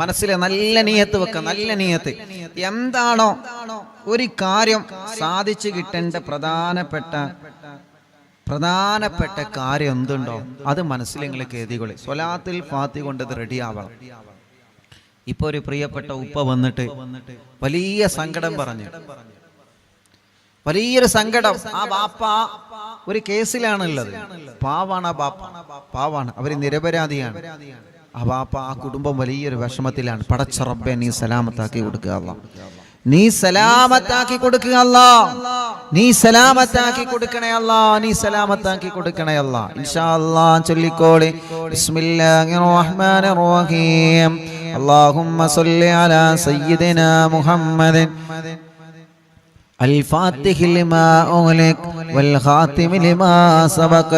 മനസ്സിൽ നല്ല നിയത്ത് വെക്കുക. നല്ല നിയത്ത് എന്താണോ ഒരു കാര്യം സാധിച്ചു കിട്ടേണ്ട പ്രധാനപ്പെട്ട കാര്യം എന്തുണ്ടോ അത് മനസ്സിൽ നിങ്ങൾ കരുതിക്കൊള്ളി. സ്വലാത്തുൽ ഫാത്തിഹ കൊണ്ട് ഇത് റെഡി ആവണം. ഇപ്പൊ ഒരു പ്രിയപ്പെട്ട ഉപ്പ വന്നിട്ട് വലിയ സങ്കടം പറഞ്ഞു, വലിയൊരു സങ്കടം. ആ ബാപ്പ ഒരു കേസിലാണുള്ളത്. പാവാണ് ആ ബാപ്പ, പാവാണ്. അവര് നിരപരാധിയാണ്. ആ ബാപ്പ, ആ കുടുംബം വലിയൊരു വിഷമത്തിലാണ്. പടച്ച റബ്ബേ, നീ സലാമത്താക്കി കൊടുക്കുക അല്ലാഹ്, നീ സലാമത്താക്കി കൊടുക്കുക അല്ലാഹ്, നീ സലാമത്താക്കി കൊടുക്കണേ അല്ലാഹ്, നീ സലാമത്താക്കി കൊടുക്കണേ അല്ലാഹ്. ഇൻഷാ അല്ലാഹ് ചൊല്ലിക്കോളി. ബിസ്മില്ലാഹിർ റഹ്മാനിർ റഹീം. അല്ലാഹുമ്മ സ്വല്ലി അലാ സയ്യിദിനാ മുഹമ്മദിൻ الفاتح لما أغلق والخاتم لما سبق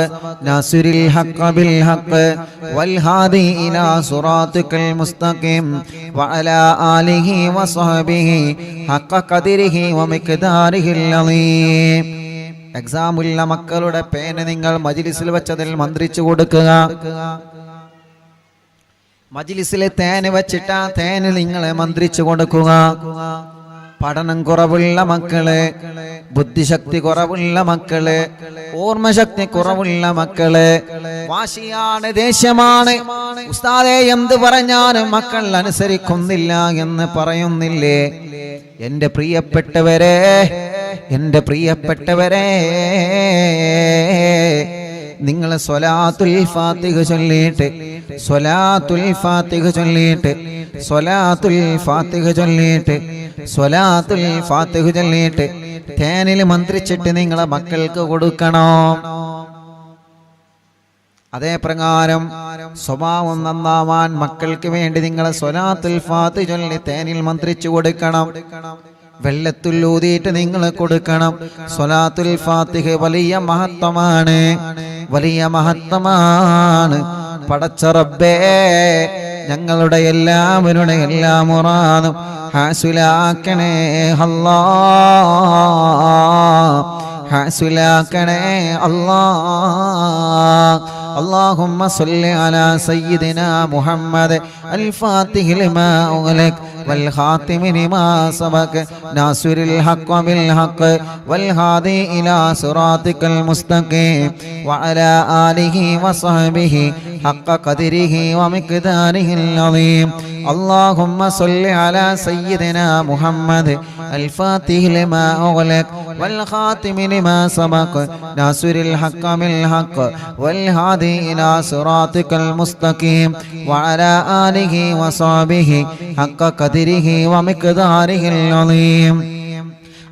ناصر الحق بالحق والهادي إلى صراطك المستقيم وعلى آله وصحبه حق قدره ومقداره العظيم. എക്സാമുള്ള മക്കളുടെ പേന നിങ്ങൾ മജ്ലിസിൽ വെച്ചതിൽ മന്ത്രിച്ചു കൊടുക്കുക. മജ്ലിസിലെ തേന് വെച്ചിട്ട് ആ തേന് നിങ്ങളെ മന്ത്രിച്ചു കൊടുക്കുക. പഠനം കുറവുള്ള മക്കള്, ബുദ്ധിശക്തി കുറവുള്ള മക്കള്, ഓർമ്മശക്തി കുറവുള്ള മക്കള്, വാശിയാണ്, ദേഷ്യമാണ്, ഉസ്താദേ എന്ത് പറഞ്ഞാലും മക്കൾ അനുസരിക്കുന്നില്ല എന്ന് പറയുന്നില്ലേ? എന്റെ പ്രിയപ്പെട്ടവരെ, എന്റെ പ്രിയപ്പെട്ടവരെ, നിങ്ങൾ സ്വലാത്തുൽ ഫാത്തിഹ ചൊല്ലിയിട്ട്, സ്വലാത്തുൽ ഫാത്തിഹ ചൊല്ലിയിട്ട്, സ്വലാത്തുൽ ഫാത്തിഹ ചൊല്ലിയിട്ട്, സ്വലാത്തുൽ ഫാത്തിഹ ചൊല്ലിയിട്ട് തേനിൽ മന്ത്രിച്ചിട്ട് നിങ്ങളെ മക്കൾക്ക് കൊടുക്കണം. അതേ പ്രകാരം സ്വഭാവം നന്നാവാൻ മക്കൾക്ക് വേണ്ടി നിങ്ങളെ സ്വലാത്തുൽ ഫാത്തിഹ ചൊല്ലി തേനിൽ മന്ത്രിച്ചു കൊടുക്കണം. വെള്ളത്തിൽ ഊതിയിട്ട് നിങ്ങൾ കൊടുക്കണം. സ്വലാത്തുൽ ഫാത്തിഹ വലിയ മഹത്വമാണ്, വലിയ മഹത്വമാണ്. പടച്ച റബ്ബേ, ഞങ്ങളുടെ എല്ലാവരുടെ എല്ലാ മുറാദും ഹാസുലാക്കണേ അല്ലാഹ്, ഹാസുലാക്കണേ അല്ലാഹ്. اللهم صل على سيدنا محمد الفاتح لما أغلق والخاتم لما سبق ناصر الحق بالحق والهادي إلى صراطك المستقيم وعلى آله وصحبه حق قدره ومقداره العظيم. اللهم صل على سيدنا محمد الفاتح لما أغلق والخاتم لما سبق ناصر الحق بالحق والهادي إلى صراطك المستقيم وعلى آله وصحبه حق قدره ومقداره العظيم.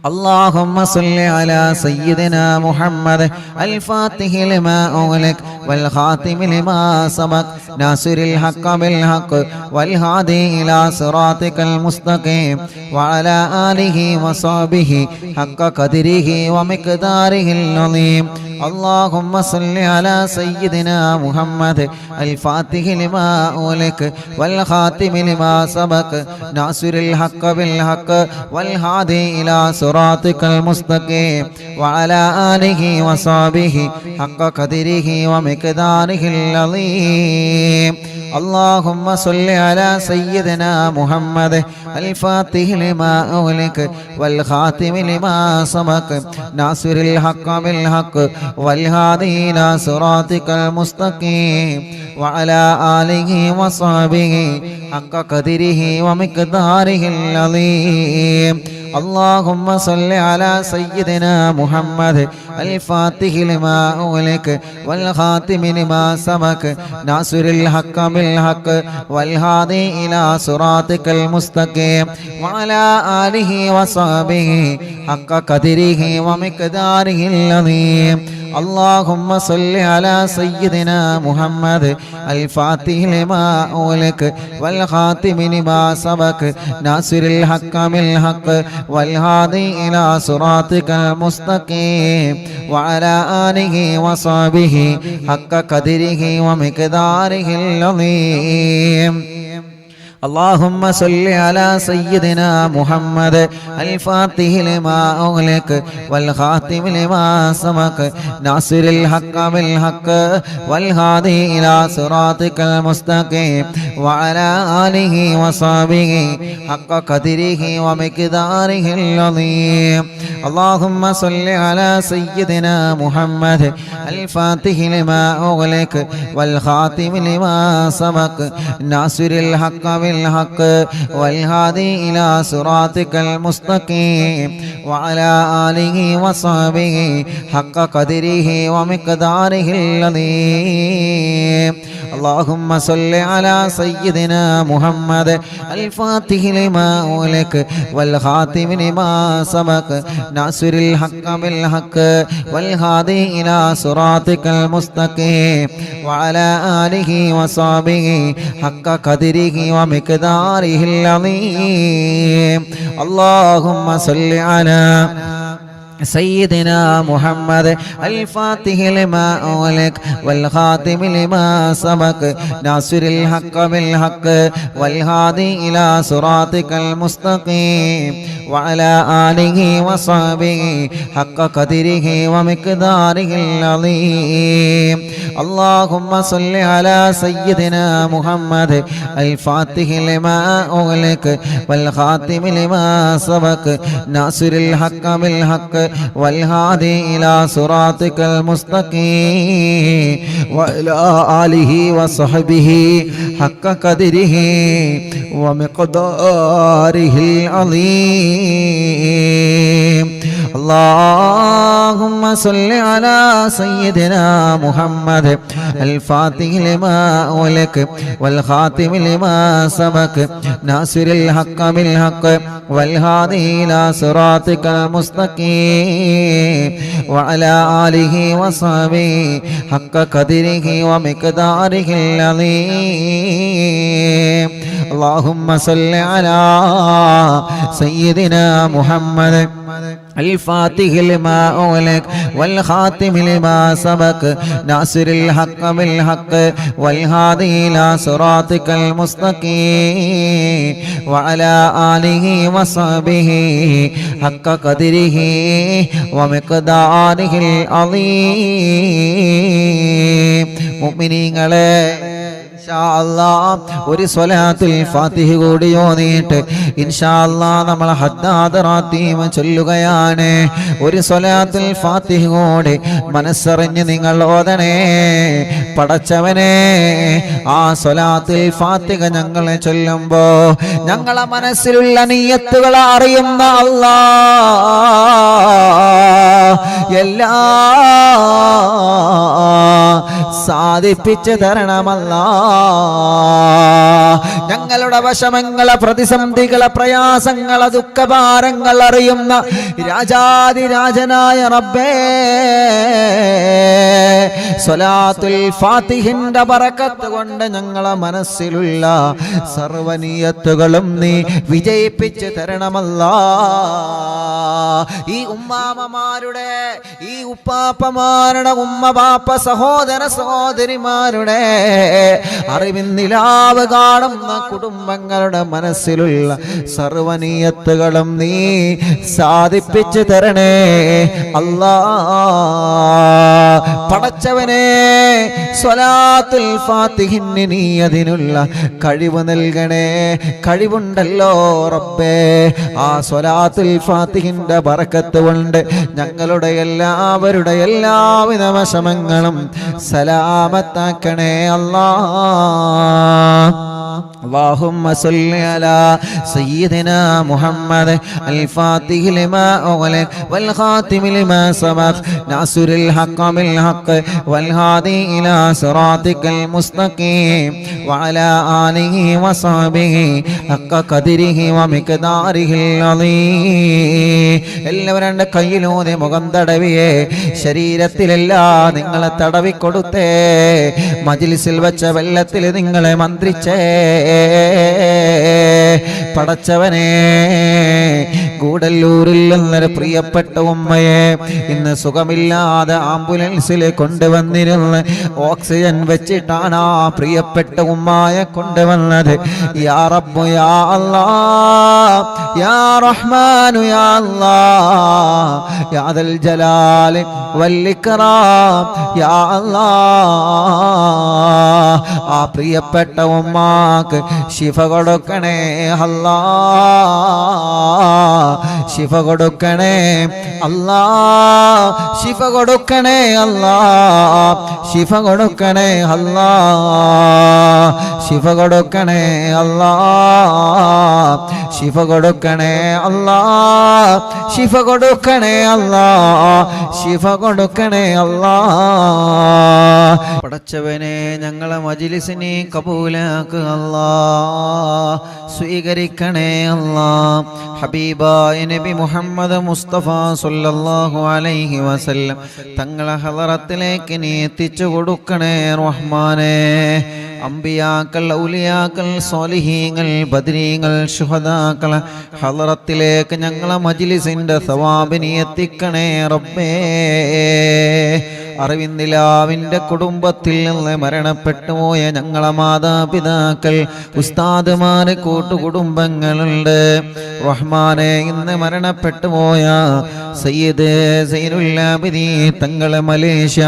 اللهم صل على سيدنا محمد الفاتح لما أغلق والخاتم لما سبق ناصر الحق بالحق والهادي إلى صراطك المستقيم وعلى آله وصحبه حق قدره ومقداره العظيم. اللهم صل على سيدنا محمد الفاتح لما أغلق والخاتم لما سبق ناصر الحق بالحق والهادي إلى صراطك المستقيم وعلى آله وصحبه حق قدره ومقداره العظيم. اللهم صل على سيدنا محمد الفاتح لما أغلق والخاتم لما سبق ناصر الحق بالحق والهادي إلى صراطك المستقيم وعلى آله وصحبه حق قدره ومقداره العظيم. اللهم صل على سيدنا محمد الفاتح لما أغلق والخاتم لما سبق ناصر الحق بالحق والهادي إلى صراطك المستقيم وعلى آله وصحبه حق قدره ومقداره العظيم. اللهم صل على سيدنا محمد الفاتح لما أغلق والخاتم لما سبق ناصر الحق بالحق والهادي إلى صراطك المستقيم وعلى آله وصحبه حق قدره ومقداره العظيم. اللهم صل على سيدنا محمد الفاتح لما أغلق والخاتم لما سبق ناصر الحق بالحق والهادي إلى صراطك المستقيم وعلى آله وصحبه حق قدره ومقداره العظيم اللهم صل على سيدنا محمد الفاتح لما أغلق والخاتم لما سبق ناصر الحق بالحق والهادي إلى صراطك المستقيم وعلى آله وصحبه حق قدره ومقداره العظيم اللهم صل على سيدنا محمد الفاتح لما أغلق والخاتم لما سبق ناصر الحق بالحق والهادي إلى صراطك المستقيم وعلى آله وصحبه حق قدره ومقداره العظيم اللهم صل على سيدنا محمد الفاتح لما أغلق والخاتم لما سبق ناصر الحق بالحق والهادي إلى صراطك المستقيم وعلى آله وصحبه حق قدره ومقداره العظيم اللهم صل على سيدنا محمد الفاتح لما أغلق والخاتم لما سبق ناصر الحق بالحق والهادي إلى صراطك المستقيم وعلى آله وصحبه حق قدره ومقداره العظيم اللهم صل على سيدنا محمد الفاتح لما أغلق والخاتم لما سبق ناصر الحق بالحق والهادي إلى صراطك المستقيم وعلى آله وصحبه حق قدره ومقداره العظيم اللهم صل على سيدنا محمد الفاتح لما أغلق والخاتم لما سبق ناصر الحق بالحق والهادي إلى صراطك المستقيم وعلى آله وصحبه حق قدره ومقداره العظيم മുഅ്മിനീങ്ങളെ ഒരു സ്വലാത്തുൽ ഫാത്തിഹ കൂടി ഓതിയിട്ട് ഇൻഷാ അല്ലാഹ് നമ്മൾ ഹദ്ദാദ് റാത്തീമ ചൊല്ലുകയാണ്. ഒരു സ്വലാത്തുൽ ഫാത്തിഹ കൂടി മനസ്സറിഞ്ഞ് നിങ്ങൾ ഓതണേ. പടച്ചവനെ, ആ സ്വലാത്തുൽ ഫാത്തിഹ ഞങ്ങളെ ചൊല്ലുമ്പോ ഞങ്ങളെ മനസ്സിലുള്ള നിയ്യത്തുകൾ അറിയുന്ന അല്ലാഹ് എല്ലാ സാധിപ്പിച്ചു തരണമല്ലാ. ഞങ്ങളുടെ വിഷമങ്ങളെ, പ്രതിസന്ധികളെ, പ്രയാസങ്ങളെ, ദുഃഖഭാരങ്ങൾ അറിയുന്ന രാജാതിരാജനായ റബ്ബേ, സ്വലാത്തുൽ ഫാത്തിഹിന്റെ ബറക്കത്ത് കൊണ്ട് ഞങ്ങളെ മനസ്സിലുള്ള സർവനിയത്തുകളും നീ വിജയിപ്പിച്ചു തരണമല്ലാ. ഈ ഉമ്മാമമാരുടെ, ഈ ഉപ്പാപ്പമാരുടെ, ഉമ്മ ബാപ്പ സഹോദര സഹോദരിമാരുടെ അറിവിന്നിലാവ് കാണുന്ന കുടുംബങ്ങളുടെ മനസ്സിലുള്ള സർവനീയത്തുകളും നീ സാധിപ്പിച്ചു തരണേ അല്ലാ. പടച്ചവനെ, സ്വലാത്തുൽ ഫാത്തിഹിന് നീ അതിനുള്ള കഴിവ് നൽകണേ. കഴിവുണ്ടല്ലോ റബ്ബേ. ആ സ്വലാത്തുൽ ഫാത്തിഹിന്റെ ബറക്കത്ത് കൊണ്ട് ഞങ്ങളുടെ എല്ലാവരുടെ എല്ലാവിധ വിഷമങ്ങളും സലാമത്താക്കണേ അല്ലാ. اللهم صل على سيدنا محمد الفاتح لما أغلق والخاتم لما سبق ناصر الحق بالحق والهادي إلى صراطك المستقيم وعلى آله وصحبه حق قدره ومقداره العظيم. എല്ലാവരും എൻ്റെ കയ്യിലൂടെ മുഖം തടവിയേ. ശരീരത്തിലെല്ലാം നിങ്ങളെ തടവിക്കൊടുത്തേ. മജ്ലിസിൽ വെച്ച വെള്ളത്തിൽ നിങ്ങളെ മന്ത്രിച്ചേ. പടച്ചവനെ ഗൂഡല്ലൂരിൽ നിന്നൊരു പ്രിയപ്പെട്ട ഉമ്മയെ ഇന്ന് സുഖമില്ലാതെ ആംബുലൻസിൽ കൊണ്ടുവന്നിരുന്ന് ഓക്സിജൻ വെച്ചിട്ടാണ് ആ പ്രിയപ്പെട്ട ഉമ്മായെ കൊണ്ടുവന്നത്. യാ റബ്ബു യാ അല്ലാഹ് യാ റഹ്മാനു യാ അല്ലാഹ് യാ ദൽ ജലാൽ വൽ ഇക്റാം യാ അല്ലാഹ് ആ പ്രിയപ്പെട്ട ഉമ്മാക്ക് ശിഫ കൊടുക്കണേ അല്ലാഹ്, ശിഫ കൊടുക്കണേ അല്ലാഹ്, ശിഫ കൊടുക്കണേ അല്ലാഹ്, ശിഫ കൊടുക്കണേ അല്ലാഹ്, ശിഫ കൊടുക്കണേ അല്ലാഹ്, ശിഫ കൊടുക്കണേ അല്ലാഹ്, ശിഫ കൊടുക്കണേ അല്ലാഹ്, ശിഫ കൊടുക്കണേ അല്ലാഹ്. പടച്ചവനെ ഞങ്ങളെ മജ്‌ലിസിനെ കബൂലാക്കുക അല്ലാഹ്, സ്വീകരിക്കണേ അല്ലാഹ്. ഹബീബായ നബി മുഹമ്മദ് മുസ്തഫ സല്ലല്ലാഹു അലൈഹി വസല്ലം തങ്ങളെ ഹളറത്തിലേക്ക് നീ എത്തിച്ചു കൊടുക്കണേ റഹ്മാനേ. അമ്പിയാക്കൾ, ഔലിയാക്കൾ, സ്വാലിഹീങ്ങൾ, ബദ്രീങ്ങൾ, ശുഹദാക്കൾ ഹളറത്തിലേക്ക് ഞങ്ങളെ മജ്‌ലിസിന്റെ സവാബിനെ എത്തിക്കണേ റബ്ബേ. അറിവിന്ദിലാവിൻ്റെ കുടുംബത്തിൽ നിന്ന് മരണപ്പെട്ടു പോയ ഞങ്ങളെ മാതാപിതാക്കൾ, ഉസ്താദുമാര്, കൂട്ടുകുടുംബങ്ങളുണ്ട് റഹ്മാനെ. ഇന്ന് മരണപ്പെട്ടു പോയ സയ്യിദ് സൈനുൽ ആബിദീൻ തങ്ങളെ മലേഷ്യ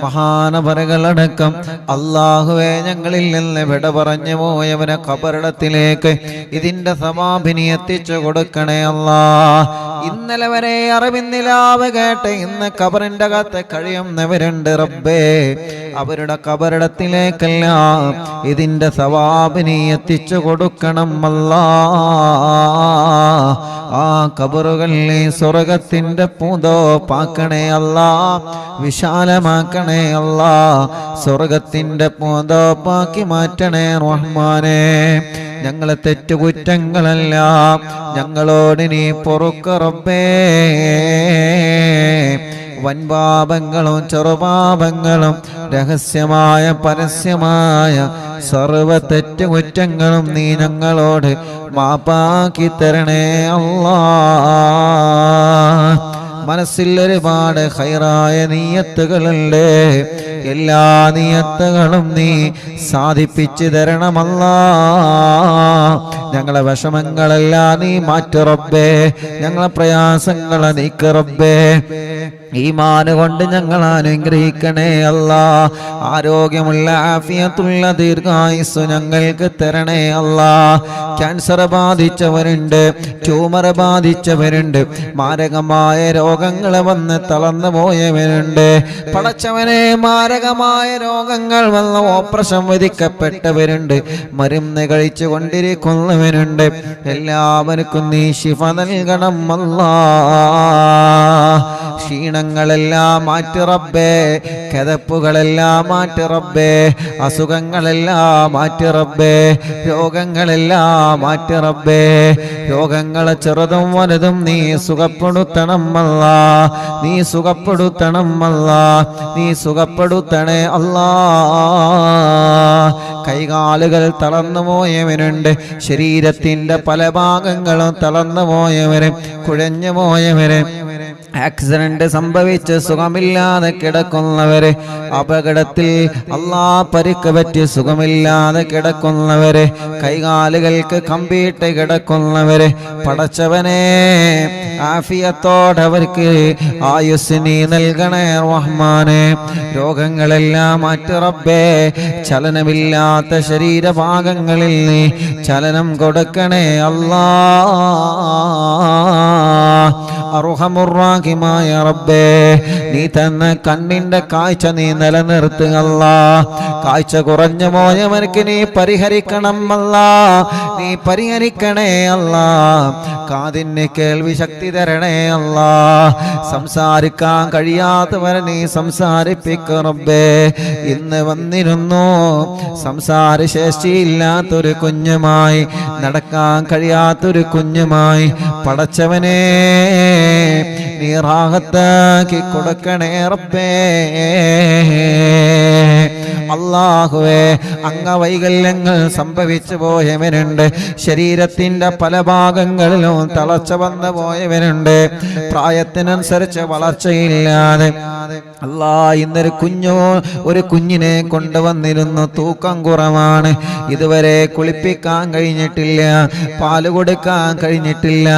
മഹാനവറുകളടക്കം അല്ലാഹുവേ ഞങ്ങളിൽ നിന്ന് വിട പറഞ്ഞു പോയവനെ ഖബറിടത്തിലേക്ക് ഇതിന്റെ സവാബിനെ എത്തിച്ചു കൊടുക്കണേ അല്ലാഹ്. ഇന്നലെ വരെ അറിവിന്ദിലാവ് കേട്ട് ഇന്ന് ഖബറിന്റെ അകത്ത് കഴിയുന്നവരുണ്ട് റബ്ബേ, അവരുടെ ഖബറിടത്തിലേക്കെല്ലാം ഇതിന്റെ സവാബിനെ എത്തിച്ചു കൊടുക്കണം അല്ലാഹ്. ആ ഖബറുകളിലെ സ്വർഗത്തിന്റെ പൂന്തോപ്പാക്കണേ അല്ലാഹ്, വിശാലമാക്കണേ അല്ലാഹ്, സ്വർഗത്തിന്റെ പൂന്തോപ്പാക്കി മാറ്റണേ റഹ്മാനേ. ഞങ്ങളെ തെറ്റുകുറ്റങ്ങളെല്ലാം ഞങ്ങളോട് നീ പൊറുക്ക റബ്ബേ. വൻപാപങ്ങളും ചെറുപാപങ്ങളും രഹസ്യമായ പരസ്യമായ സർവ തെറ്റുകുറ്റങ്ങളും നീ ഞങ്ങളോട് മാപ്പാക്കി തരണേ അല്ലാഹ്. മനസ്സിൽ ഒരുപാട് ഖൈറായ നിയ്യത്തുകളുണ്ട്, എല്ലാ നിയ്യത്തുകളും നീ സാധിപ്പിച്ചു തരണമല്ലാഹ്. ഞങ്ങളെ വിഷമങ്ങളെല്ലാം നീ മാറ്റ റബ്ബേ, ഞങ്ങളെ പ്രയാസങ്ങളെ നീക്ക റബ്ബേ. ഈമാന് കൊണ്ട് ഞങ്ങൾ അനുഗ്രഹിക്കണേ അല്ലാഹ്. ആരോഗ്യമുള്ള ആഫിയത്തുള്ള ദീർഘായുസ് ഞങ്ങൾക്ക് തരണേ അല്ലാഹ്. ക്യാൻസർ ബാധിച്ചവരുണ്ട്, ട്യൂമർ ബാധിച്ചവരുണ്ട്, മാരകമായ രോഗങ്ങൾ വന്ന് തളർന്നു പോയവരുണ്ട്. പടച്ചവനെ മാരകമായ രോഗങ്ങൾ വന്ന് ഓപ്പറേഷൻ വിധിക്കപ്പെട്ടവരുണ്ട്, മരുന്ന് കഴിച്ചു കൊണ്ടിരിക്കുന്നവരുണ്ട്. എല്ലാവർക്കും നീ ശിഫ നൽകണം അല്ലാഹ്. ക്ഷീണങ്ങളെല്ലാം മാറ്റി റബ്ബേ, കിതപ്പുകളെല്ലാം മാറ്റി റബ്ബേ, അസുഖങ്ങളെല്ലാം മാറ്റി റബ്ബേ, രോഗങ്ങളെല്ലാം മാറ്റി റബ്ബേ. രോഗങ്ങളെ ചെറുതും വലുതും നീ സുഖപ്പെടുത്തണം അല്ലാഹ്, നീ സുഖപ്പെടുത്തണം അല്ലാഹ്, നീ സുഖപ്പെടുത്തണേ അല്ലാഹ്. കൈകാലുകൾ തളർന്നു പോയവരുണ്ട്, ശരീരത്തിന്റെ പല ഭാഗങ്ങളും തളർന്നു പോയവര്, കുഴഞ്ഞു പോയവര്, ആക്സിഡന്റ് സംഭവിച്ച് സുഖമില്ലാതെ കിടക്കുന്നവര്, അപകടത്തിൽ പരിക്ക് പറ്റി സുഖമില്ലാതെ കിടക്കുന്നവര്, കൈകാലുകൾക്ക് കമ്പിയിട്ട് കിടക്കുന്നവര്, പടച്ചവനെ ആഫിയത്തോടവർക്ക് ആയുസ് നീ നൽകണേ റഹ്മാനെ. രോഗങ്ങളെല്ലാം മാറ്റി റബ്ബേ, ചലനമില്ലാത്ത ശരീരഭാഗങ്ങളിൽ നീ ചലനം കൊടുക്കണേ അല്ലാഹ്. അർഹമുർറാഹിമായ റബ്ബേ, നീ തന്ന കണ്ണിന്റെ കാഴ്ച നീ നിലനിർത്തുക അല്ലാഹ്. കാഴ്ച കുറഞ്ഞു പോയവർക്ക് നീ പരിഹരിക്കണം അല്ലാഹ്, നീ പരിഹരിക്കണേ അല്ലാഹ്. കാതിന് കേൾവി ശക്തി തരണേ അല്ലാഹ്. സംസാരിക്കാൻ കഴിയാത്തവരെ നീ സംസാരിപ്പിക്കുക റബ്ബേ. ഇന്ന് വന്നിരുന്നു സംസാരശേഷിയില്ലാത്തൊരു കുഞ്ഞുമായി, നടക്കാൻ കഴിയാത്തൊരു കുഞ്ഞുമായി, പടച്ചവനെ നീ റാഹത്താക്കി കൊടുക്കണേ റബ്ബേ. അല്ലാഹുവേ അംഗവൈകല്യങ്ങൾ സംഭവിച്ചു പോയവരുണ്ട്, ശരീരത്തിന്റെ പല ഭാഗങ്ങളിലും തളർച്ച വന്നു പോയവരുണ്ട്, പ്രായത്തിനനുസരിച്ച് വളർച്ചയില്ലാതെ. അല്ലാ, ഇന്നൊരു കുഞ്ഞിനെ കൊണ്ടുവന്നിരുന്നു, തൂക്കം കുറവാണ്, ഇതുവരെ കുളിപ്പിക്കാൻ കഴിഞ്ഞിട്ടില്ല, പാല് കൊടുക്കാൻ കഴിഞ്ഞിട്ടില്ല,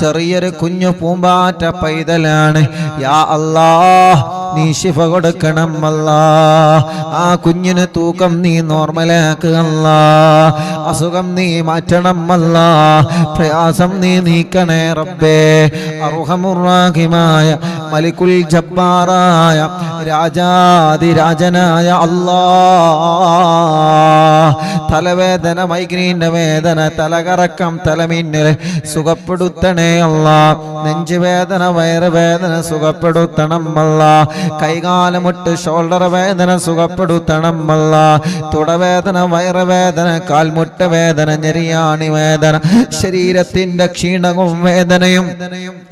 ചെറിയൊരു കുഞ്ഞു പൂമ്പാറ്റ പൈതലാണ്. യാ അല്ലാ, നീ ശിഫ കൊടുക്കണം അല്ലാ, ആ കുഞ്ഞിന് തൂക്കം നീ നോർമലാക്കുക അല്ലാ, അസുഖം നീ മാറ്റണം അല്ലാ, പ്രയാസം നീ നീക്കണേ റബ്ബേ. അർഹമുർ-റഹീമായ മലിക്കുൽ ജബ്ബാറായ രാജാതിരാജനായ അല്ലാ, തലവേദന, മൈഗ്രീന്റെ വേദന, തലകറക്കം, തലമിന്നൽ സുഖപ്പെടുത്തണേ അല്ലാ, നെഞ്ചുവേദന, വയറുവേദന സുഖപ്പെടുത്തണം അല്ലാ, കൈകാലമുട്ട് ഷോൾഡർ വേദന സുഖപ്പെടുത്തണം അല്ലാ, തുടവേദന, വയറുവേദന, കാൽമുട്ട് വേദന, ഞെരിയാണി വേദന, ശരീരത്തിന്റെ ക്ഷീണവും വേദനയും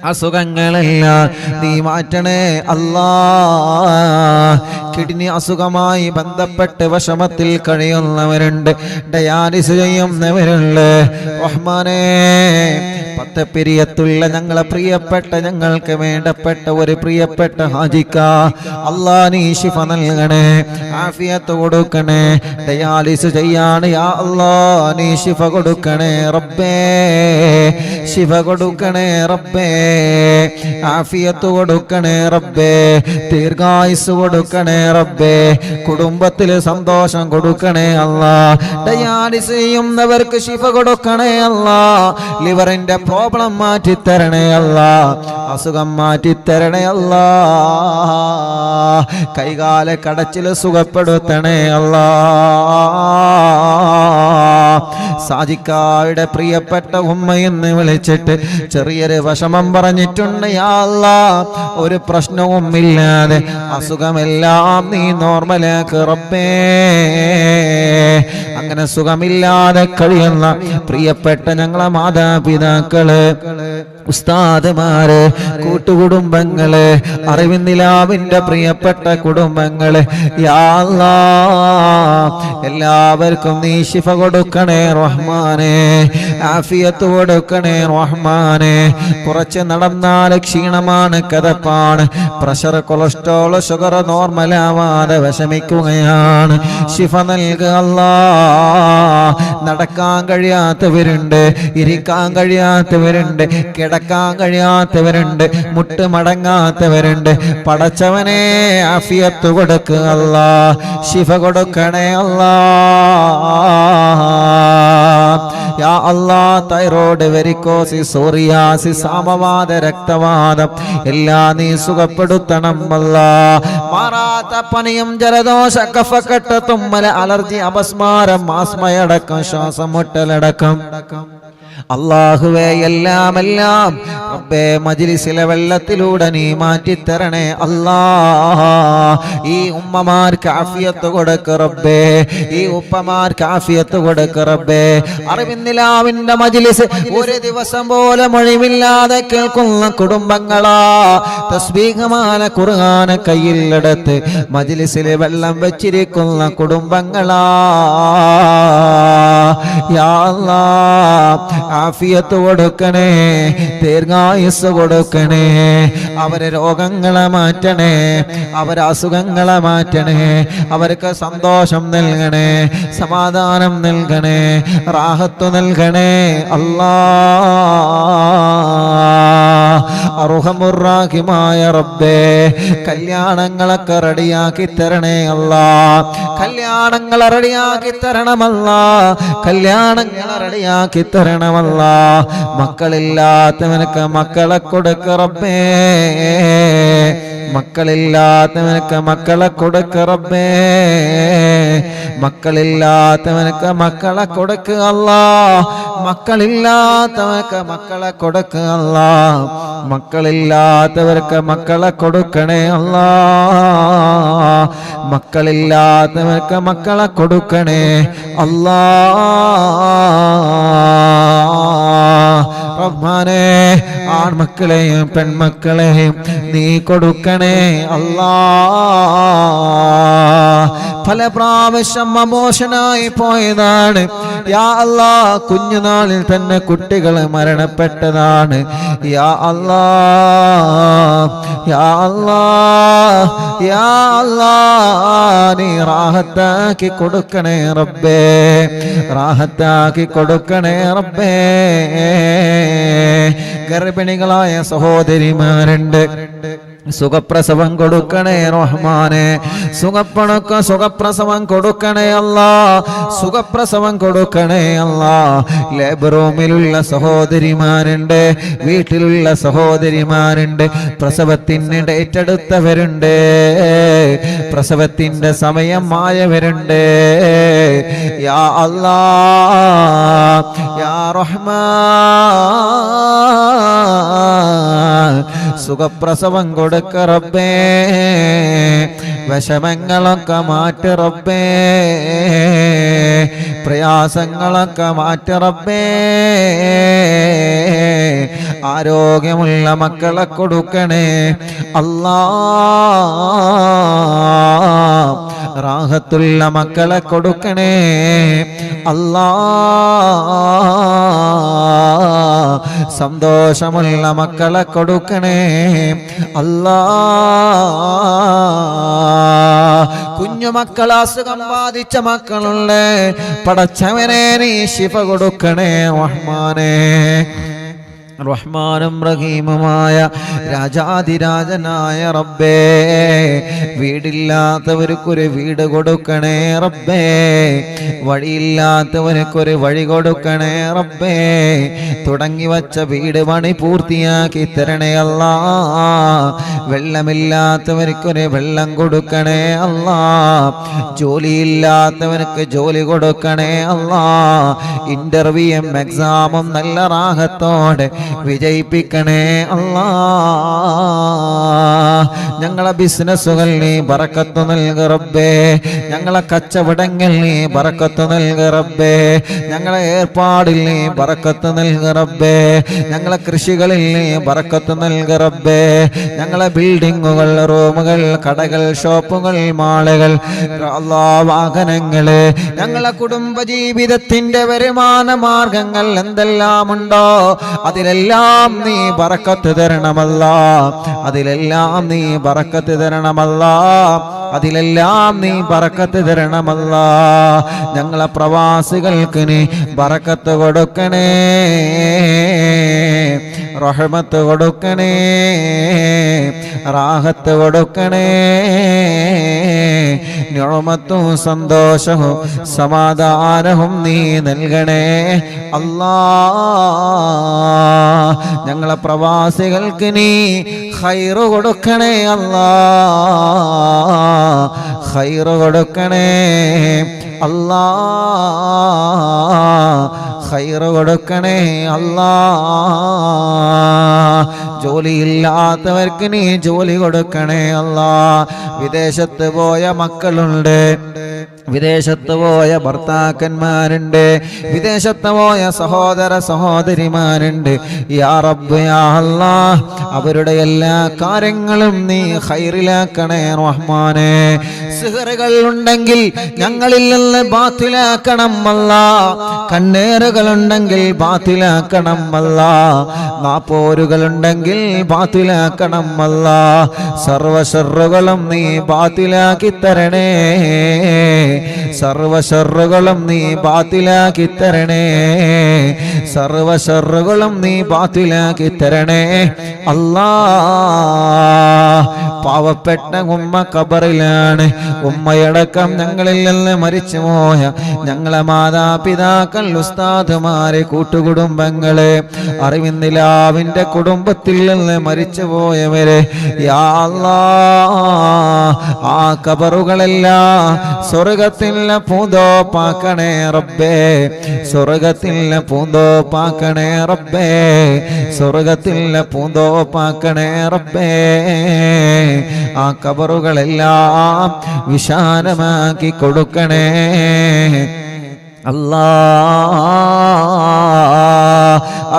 അസുഖങ്ങളെല്ലാം നീ മാറ്റണേ അല്ലാ. കിഡ്നി അസുഖമായി ബന്ധപ്പെട്ട് വിഷമത്തിൽ കഴിയുന്നവരുണ്ട്, ഡയാലിസ് ചെയ്യുന്നവരുണ്ട്. റഹ്മാനേ, പത്തപ്പിരിയത്തുള്ള ഞങ്ങളെ പ്രിയപ്പെട്ട, ഞങ്ങൾക്ക് വേണ്ടപ്പെട്ട ഒരു പ്രിയപ്പെട്ട ഹാജിക്ക അല്ലാ നീ ശിഫ നൽകണേ, ആഫിയത്ത് കൊടുക്കണേ. ഡയാലിസ് ചെയ്യാണ് യാ അല്ലാ, നീ ശിഫ കൊടുക്കണേ റബ്ബേ, ശിഫ കൊടുക്കണേ റബ്ബേ, ആഫിയത്ത് കൊടുക്കണേ റബ്ബേ, ദീർഘായുസ് കൊടുക്കണേ റബ്ബേ, കുടുംബത്തിൽ സന്തോഷം കൊടുക്കണേ അല്ലാ. ഡയാലിസ് ചെയ്യുന്നവർക്ക് ശിഫ കൊടുക്കണേ അല്ലാ, ലിവറിന്റെ പ്രോബ്ലം മാറ്റിത്തരണേ അല്ലാ, അസുഖം മാറ്റിത്തരണേ അല്ലാ, കൈകാല കടച്ചിൽ സുഖപ്പെടുത്തണേ അല്ലാ. സാജിക്കായുടെ പ്രിയപ്പെട്ട ഉമ്മയെന്ന് വിളിച്ചിട്ട് ചെറിയൊരു വിഷമം പറഞ്ഞിട്ടുണ്ട് യാ അല്ലാ, ഒരു പ്രശ്നവും ഇല്ലാതെ അസുഖമെല്ലാം നീ നോർമലാക്ക് റബ്ബേ. അങ്ങനെ സുഖമില്ലാതെ കഴിയുന്ന പ്രിയപ്പെട്ട ഞങ്ങളെ മാതാപിതാക്കള്, ഉസ്താദുമാര്, കൂട്ടുകുടുംബങ്ങള്, അറിവിൻ നിലാവിന്റെ പ്രിയപ്പെട്ട കുടുംബങ്ങള്, യാ അല്ലാ എല്ലാവർക്കും നീ ശിഫ കൊടുക്കണേ റഹ്മാനേ, ആഫിയത്ത് കൊടുക്കണേ റഹ്മാനേ. കുറച്ച് നടന്നാൽ ക്ഷീണമാണ്, കഥപ്പാണ്, പ്രഷർ, കൊളസ്ട്രോൾ, ഷുഗർ നോർമലാവാതെ വിഷമിക്കുകയാണ്, ശിഫ നൽകുക അല്ലാ. നടക്കാൻ കഴിയാത്തവരുണ്ട്, ഇരിക്കാൻ കഴിയാത്തവരുണ്ട്, കിടക്കാൻ കഴിയാത്തവരുണ്ട്, മുട്ട് മടങ്ങാത്തവരുണ്ട്, പടച്ചവനെ ആഫിയത്ത് കൊടുക്കുക അല്ലാ, ശിഫ കൊടുക്കണേ അല്ലാ. യാ അല്ലാ, തൈറോയ്ഡ്, വെരിക്കോസിസ്, സോറിയാസിസ്, സാമവാത, രക്തവാതം എല്ലാം നീ സുഖപ്പെടുത്തണം അല്ലാ. മാറാത്ത പനിയും ജലദോഷ, കഫക്കെട്ട്, തുമ്മൽ, അലർജി, അപസ്മാരം, ആസ്മയടക്കം, ശ്വാസം മുട്ടലടക്കം അല്ലാഹുവേ എല്ലാം റബ്ബേ മജ്ലിസിലെ വെള്ളത്തിലൂടെ നീ മാറ്റിത്തരണേ അല്ലാ. ഈ ഉമ്മമാർക്ക് ആഫിയത്ത് കൊടുക്ക് റബ്ബേ, ഈ ഉപ്പമാർക്ക് ആഫിയത്ത് കൊടുക്ക് റബ്ബേ. അറിവിന്നിലാവിന്റെ മജ്ലിസ് ഒരു ദിവസം പോലെ മൊഴിവില്ലാതെ കേൾക്കുന്ന കുടുംബങ്ങളാ, തസ്ബീഹമാന ഖുർആന കയ്യിലെടുത്ത് മജ്ലിസിൽ വെള്ളം വെച്ചിരിക്കുന്ന കുടുംബങ്ങളാ. യാ അല്ലാഹ് ആഫിയത്ത് കൊടുക്കണേ, ദീർഘായുസ് കൊടുക്കണേ, അവരെ രോഗങ്ങളെ മാറ്റണേ, അവരെ അസുഖങ്ങളെ മാറ്റണേ, അവർക്ക് സന്തോഷം നൽകണേ, സമാധാനം നൽകണേ, റാഹത്ത് നൽകണേ അല്ലാ. അർഹമുർ-റഹീമായ റബ്ബേ, കല്യാണങ്ങളൊക്കെ റെഡിയാക്കി തരണേ അല്ലാ, കല്യാണങ്ങൾ റെഡിയാക്കി തരണമല്ലാ, കല്യാണങ്ങൾ റെഡിയാക്കി തരണമല്ലാ. മക്കളില്ലാത്തവനക്ക് മക്കളെ കൊടുക്ക് റബ്ബേ, മക്കളില്ലാത്തവനക്ക് മക്കളെ കൊടുക്ക് റബ്ബേ, മക്കളില്ലാത്തവനക്ക് മക്കളെ കൊടുക്ക് അല്ലാ, മക്കളില്ലാത്തവനക്ക് മക്കളെ കൊടുക്ക് അല്ലാ, മക്കളില്ലാത്തവർക്ക് മക്കളെ കൊടുക്കണേ അല്ലാ, മക്കളില്ലാത്തവർക്ക് മക്കളെ കൊടുക്കണേ അല്ലാ. റഹ്മാനേ, ആൺമക്കളെയും പെൺമക്കളെയും നീ കൊടുക്കണേ അല്ലാ. പല പ്രാവശ്യം അമോഷനായി പോയതാണ് യാ അല്ലാ. കുഞ്ഞുനാളിൽ തന്നെ കുട്ടികൾ മരണപ്പെട്ടതാണ് യാ അല്ലാ. യാ അല്ലാ, യാ അല്ലാ, നീ റാഹത്താക്കി കൊടുക്കണേ റബ്ബേ, റാഹത്താക്കി കൊടുക്കണേ റബ്ബേ. ഗർഭിണികളായ സഹോദരിമാരുണ്ട്, സുഖപ്രസവം കൊടുക്കണേ റഹ്മാനെ. സുഖപ്രസവം കൊടുക്കണേ അല്ലാ, സുഖപ്രസവം കൊടുക്കണേ അല്ലാ. ലേബർ റൂമിലുള്ള സഹോദരിമാരുണ്ട്, വീട്ടിലുള്ള സഹോദരിമാരുണ്ട്, പ്രസവത്തിന് ഡേറ്റ് എടുത്തവരുണ്ട്, പ്രസവത്തിന്റെ സമയം ആയവരുണ്ട്. യാ അല്ലാ, യാ റഹ്മാൻ, സുഖപ്രസവം കൊടുക്ക റബ്ബേ, വിഷമങ്ങളൊക്കെ മാറ്റി റബ്ബേ, പ്രയാസങ്ങളൊക്കെ മാറ്റി റബ്ബേ. ആരോഗ്യമുള്ള മക്കളെ കൊടുക്കണേ അല്ലാ, റാഹത്തുള്ള മക്കളെ കൊടുക്കണേ അല്ലാ, സന്തോഷമുള്ള മക്കളെ കൊടുക്കണേ അല്ലാ. കുഞ്ഞുമക്കൾ അസുഖം ബാധിച്ച മക്കളുണ്ട്, പടച്ചവനെ നീ ശിഫ കൊടുക്കണേ റഹ്മാനേ. റഹ്മാനും റഹീമുമായ രാജാധിരാജനായ റബ്ബേ, വീടില്ലാത്തവർക്കൊരു വീട് കൊടുക്കണേ റബ്ബേ, വഴിയില്ലാത്തവർക്കൊരു വഴി കൊടുക്കണേ റബ്ബേ, തുടങ്ങി വച്ച വീട് പണി പൂർത്തിയാക്കി തരണേ അല്ലാ. വെള്ളമില്ലാത്തവർക്കൊരു വെള്ളം കൊടുക്കണേ അല്ലാ, ജോലിയില്ലാത്തവർക്ക് ജോലി കൊടുക്കണേ അല്ലാ. ഇന്റർവ്യൂവും എക്സാമും നല്ല റാഹത്തോടെ വിജയിപ്പിക്കണേ അല്ലാ. ഞങ്ങളെ ബിസിനസ്സുകൾ നീ ബറക്കത്ത് നൽക റബ്ബേ, ഞങ്ങളെ കച്ചവടങ്ങൾ നീ ബറക്കത്ത് നൽക റബ്ബേ, ഞങ്ങളെ ഏർപ്പാടിൽ നീ ബറക്കത്ത് നൽക റബ്ബേ, ഞങ്ങളെ കൃഷികളിൽ നീ ബറക്കത്ത് നൽക റബ്ബേ, ഞങ്ങളെ ബിൽഡിങ്ങുകൾ, റൂമുകൾ, കടകൾ, ഷോപ്പുകൾ, മാളുകൾ, വാഹനങ്ങള്, ഞങ്ങളെ കുടുംബജീവിതത്തിന്റെ വരുമാന മാർഗങ്ങൾ എന്തെല്ലാമുണ്ടോ അതിലെല്ലാം നീ ബറക്കത്ത് തരണമല്ലാ, അതിലെല്ലാം നീ ബറക്കത്ത് തരണമല്ലാ, അതിലെല്ലാം നീ ബറക്കത്ത് തരണമല്ലാ. ഞങ്ങളെ പ്രവാസികൾക്ക് നീ ബറക്കത്ത് കൊടുക്കണേ, റഹ്മത്ത് കൊടുക്കണേ, റാഹത്ത് കൊടുക്കണേ, നിഅമത്തും സന്തോഷവും സമാധാനവും നീ നൽകണേ അല്ലാ. ഞങ്ങളെ പ്രവാസികൾക്ക് നീ ഖൈറ് കൊടുക്കണേ അല്ലാ, ഖൈറ് കൊടുക്കണേ അല്ലാ, ഖൈറ് കൊടുക്കണേ അല്ലാ. ജോലിയില്ലാത്തവർക്ക് നീ ജോലി കൊടുക്കണേ അല്ലാ. വിദേശത്ത് പോയ മക്കളുണ്ട്, വിദേശത്ത് പോയ ഭർത്താക്കന്മാരുണ്ട്, വിദേശത്ത് പോയ സഹോദര സഹോദരിമാരുണ്ട്. യാ റബ്ബ് യാ അല്ലാഹ്, അവരുടെ എല്ലാ കാര്യങ്ങളും നീ ഖൈറിലാക്കണേ റഹ്മാനേ. സിഹറുകൾ ഉണ്ടെങ്കിൽ ഞങ്ങളിൽ നിന്ന് ബാത്തിലാക്കണം അല്ലാ, കണ്ണേറുകൾ ഉണ്ടെങ്കിൽ ബാത്തിലാക്കണം അല്ലാ, നാപ്പോരുകൾ ഉണ്ടെങ്കിൽ ബാത്തിലാക്കണം അല്ലാ. സർവ ശർറുകളും നീ ബാത്തിലാക്കി തരണേ, സർവ ശർറുകളും നീ ബാത്തിലാക്കി തരണേ, സർവ ശർറുകളും നീ ബാത്തിലാക്കി തരണേ അല്ലാ. പാവപ്പെട്ട ഉമ്മ ഖബറിലാണ്, ഉമ്മയടക്കം ഞങ്ങളിൽ നിന്ന് മരിച്ചു പോയ ഞങ്ങളെ മാതാപിതാക്കൾ, ഉസ്താദുമാരെ, കൂട്ടുകുടുംബങ്ങളെ, അറിവിന്ദിലാവിന്റെ കുടുംബത്തിൽ നിന്ന് മരിച്ചു പോയവരെ യാ അല്ലാഹ്, ആ ഖബറുകളെല്ലാം സ്വർഗത്തിലെ പൂന്തോപ്പാക്കണേ റബ്ബേ, സ്വർഗത്തിലെ പൂന്തോപ്പാക്കണേ റബ്ബേ, സ്വർഗത്തിലെ പൂന്തോപ്പാക്കണേ റബ്ബേ. ആ ഖബറുകളെല്ലാം വിശാലമാക്കി കൊടുക്കണേ അല്ലാഹ്.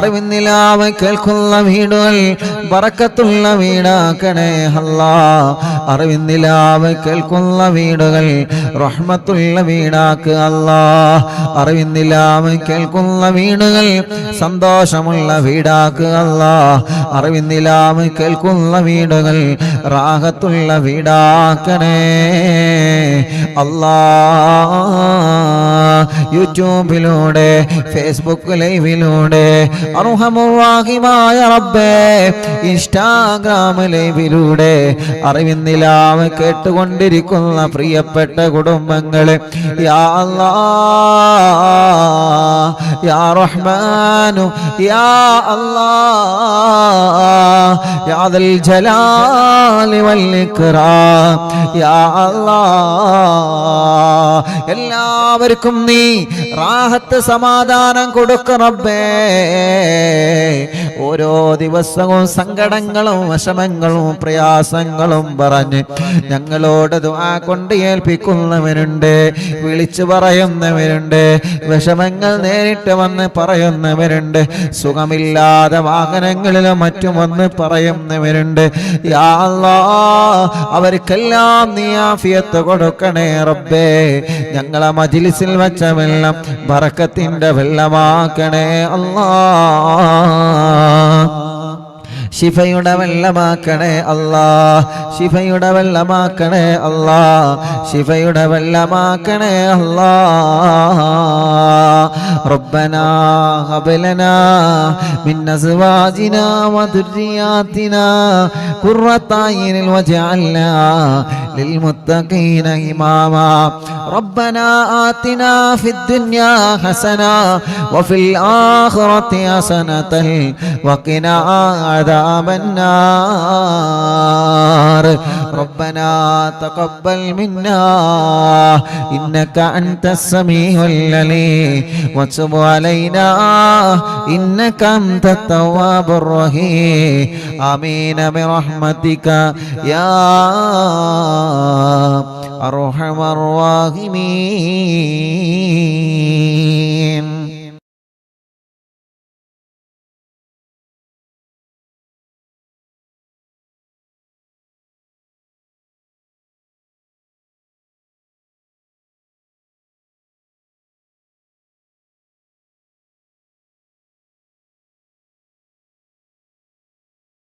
അറിവിന്നിലാവ് കേൾക്കുന്ന വീടുകൾ ബറക്കത്തുള്ള വീടാക്കണേ അല്ലാ. അറിവിന്നിലാവ് കേൾക്കുന്ന വീടുകൾ റഹ്മത്തുള്ള വീടാക്ക് അല്ലാ. അറിവിന്നിലാവ് കേൾക്കുന്ന വീടുകൾ സന്തോഷമുള്ള വീടാക്ക് അല്ലാ. അറിവിന്നിലാവ് കേൾക്കുന്ന വീടുകൾ റാഹത്തുള്ള വീടാക്കണേ അല്ലാ. യൂട്യൂബിലൂടെ ഫേസ്ബുക്ക് ലൈവിലൂടെ അർഹമുർ-റഹീമായ റബ്ബേ ഇൻസ്റ്റാഗ്രാം ലൈവിലൂടെ അറിവിന്നിലാവ് കേട്ടുകൊണ്ടിരിക്കുന്ന പ്രിയപ്പെട്ട കുടുംബങ്ങളെ യാ അല്ലാഹ് യാ റഹ്മാനു യാ അല്ലാഹ് യാ ദൽ ജലാലി വൽ ഇക്റാം യാ അല്ലാഹ് എല്ലാവർക്കും നീ റാഹത്ത് സമാധാനം കൊടുക്ക റബ്ബേ. ഓരോ ദിവസവും സങ്കടങ്ങളും വിഷമങ്ങളും പ്രയാസങ്ങളും പറഞ്ഞ് ഞങ്ങളോട് ദുആ കൊണ്ട് ഏൽപ്പിക്കുന്നവരുണ്ട്, വിളിച്ചു പറയുന്നവരുണ്ട്, വിഷമങ്ങൾ നേരിട്ട് വന്ന് പറയുന്നവരുണ്ട്, സുഖമില്ലാതെ വാഹനങ്ങളിലും മറ്റും വന്ന് പറയുന്നവരുണ്ട്. യാ അല്ലാഹ് അവർക്കെല്ലാം നീ ആഫിയത്ത് കൊടുക്കണേ റബ്ബേ. ഞങ്ങളെ മജ്ലിസിൽ വെച്ച വെള്ളം ബറക്കത്തിന്റെ വെള്ളമാക്കണേ അല്ലാഹ്. ശിഫയുടെ വെള്ളമാക്കണേ അല്ലാഹ്. ശിഫയുടെ വെള്ളമാക്കണേ അല്ലാഹ്. ശിഫയുടെ വെള്ളമാക്കണേ അല്ലാഹ്. റബ്ബനാ ഹബ് ലനാ മിൻ അസ്വാജിനാ വദുർരിയാതിനാ ഖുർറത അയ്നിൻ വജഅൽനാ ലിൽമുത്തഖീന ഇമാമാ. റബ്ബനാ ആതിനാ ഫിദ് ദുനിയാ ഹസന വഫിൽ ആഖിറതി ഹസനതൻ വഖിനാ عذاب النار. ربنا تقبل منا إنك أنت السميع العليم وتب علينا إنك أنت التواب الرحيم. آمين برحمتك يا أرحم الراحمين.